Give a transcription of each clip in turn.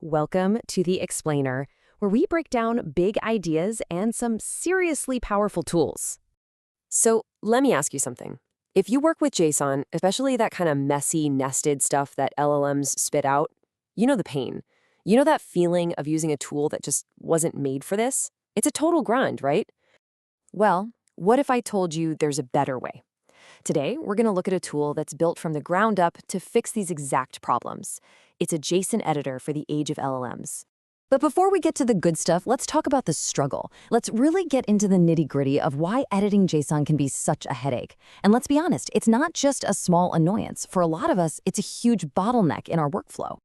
Welcome to The Explainer, where we break down big ideas and some seriously powerful tools. So let me ask you something. If you work with JSON, especially that kind of messy, nested stuff that LLMs spit out, you know the pain. You know that feeling of using a tool that just wasn't made for this? It's a total grind, right? Well, what if I told you there's a better way? Today, we're going to look at a tool that's built from the ground up to fix these exact problems. It's a JSON editor for the age of LLMs. But before we get to the good stuff, let's talk about the struggle. Let's really get into the nitty-gritty of why editing JSON can be such a headache. And let's be honest, it's not just a small annoyance. For a lot of us, it's a huge bottleneck in our workflow.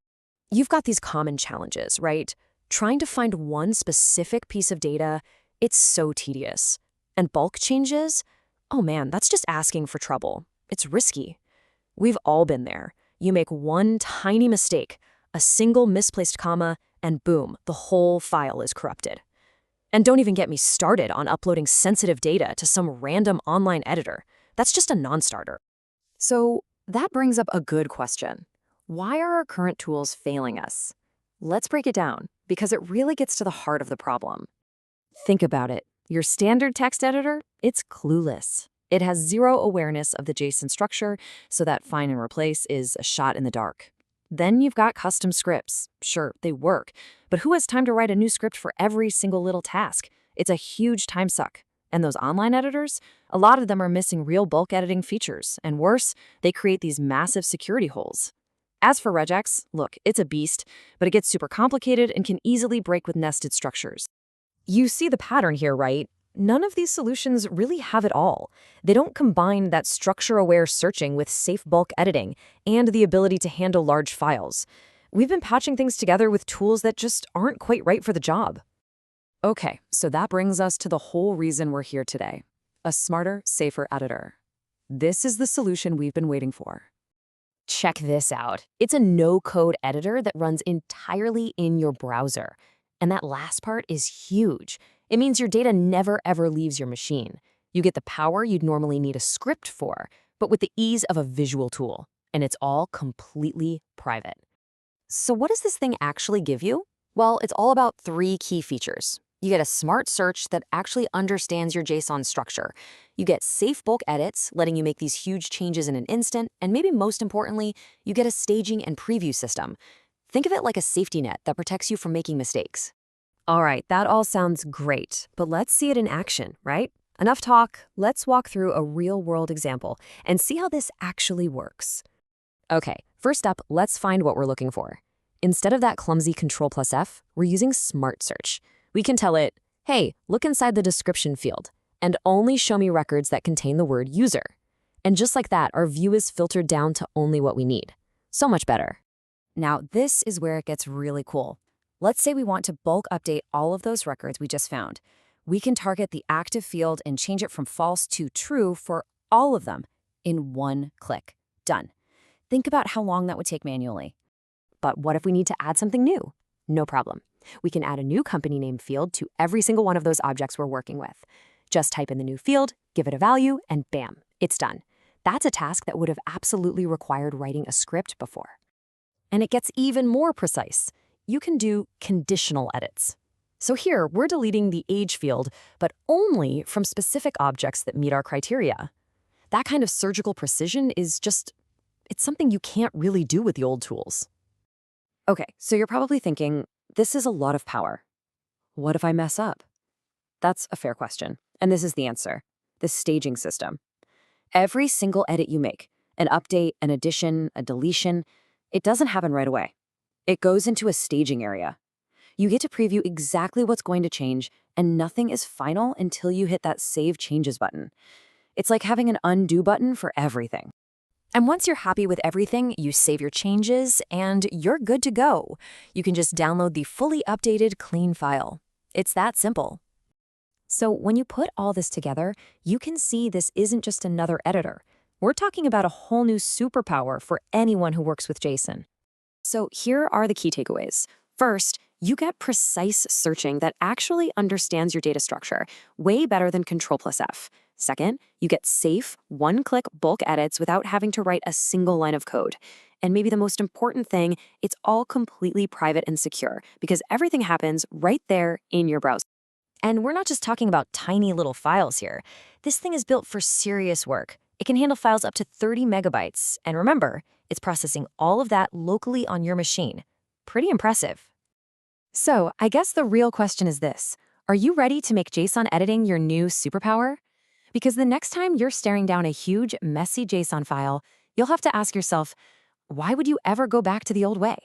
You've got these common challenges, right? Trying to find one specific piece of data, it's so tedious. And bulk changes? Oh man, that's just asking for trouble. It's risky. We've all been there. You make one tiny mistake, a single misplaced comma, and boom, the whole file is corrupted. And don't even get me started on uploading sensitive data to some random online editor. That's just a non-starter. So that brings up a good question. Why are our current tools failing us? Let's break it down, because it really gets to the heart of the problem. Think about it. Your standard text editor, it's clueless. It has zero awareness of the JSON structure, so that find and replace is a shot in the dark. Then you've got custom scripts. Sure, they work, but who has time to write a new script for every single little task? It's a huge time suck. And those online editors, a lot of them are missing real bulk editing features, and worse, they create these massive security holes. As for regex, look, it's a beast, but it gets super complicated and can easily break with nested structures. You see the pattern here, right? None of these solutions really have it all. They don't combine that structure-aware searching with safe bulk editing and the ability to handle large files. We've been patching things together with tools that just aren't quite right for the job. Okay, so that brings us to the whole reason we're here today. A smarter, safer editor. This is the solution we've been waiting for. Check this out. It's a no-code editor that runs entirely in your browser. And that last part is huge. It means your data never ever leaves your machine. You get the power you'd normally need a script for, but with the ease of a visual tool. And it's all completely private. So what does this thing actually give you? Well, it's all about three key features. You get a smart search that actually understands your JSON structure. You get safe bulk edits, letting you make these huge changes in an instant. And maybe most importantly, you get a staging and preview system. Think of it like a safety net that protects you from making mistakes. All right, that all sounds great, but let's see it in action, right? Enough talk, let's walk through a real-world example and see how this actually works. Okay, first up, let's find what we're looking for. Instead of that clumsy Ctrl+F, we're using Smart Search. We can tell it, hey, look inside the description field, and only show me records that contain the word user. And just like that, our view is filtered down to only what we need. So much better. Now, this is where it gets really cool. Let's say we want to bulk update all of those records we just found. We can target the active field and change it from false to true for all of them in one click. Done. Think about how long that would take manually. But what if we need to add something new? No problem. We can add a new company name field to every single one of those objects we're working with. Just type in the new field, give it a value, and bam, it's done. That's a task that would have absolutely required writing a script before. And it gets even more precise. You can do conditional edits. So here, we're deleting the age field, but only from specific objects that meet our criteria. That kind of surgical precision is just, it's something you can't really do with the old tools. Okay, so you're probably thinking, this is a lot of power. What if I mess up? That's a fair question, and this is the answer. The staging system. Every single edit you make, an update, an addition, a deletion, it doesn't happen right away. It goes into a staging area. You get to preview exactly what's going to change, and nothing is final until you hit that Save Changes button. It's like having an undo button for everything. And once you're happy with everything, you save your changes, and you're good to go. You can just download the fully updated, clean file. It's that simple. So when you put all this together, you can see this isn't just another editor. We're talking about a whole new superpower for anyone who works with JSON. So here are the key takeaways. First, you get precise searching that actually understands your data structure, way better than Ctrl+F. Second, you get safe, one-click bulk edits without having to write a single line of code. And maybe the most important thing, it's all completely private and secure because everything happens right there in your browser. And we're not just talking about tiny little files here. This thing is built for serious work. It can handle files up to 30 megabytes. And remember, it's processing all of that locally on your machine. Pretty impressive. So, I guess the real question is this. Are you ready to make JSON editing your new superpower? Because the next time you're staring down a huge, messy JSON file, you'll have to ask yourself, why would you ever go back to the old way?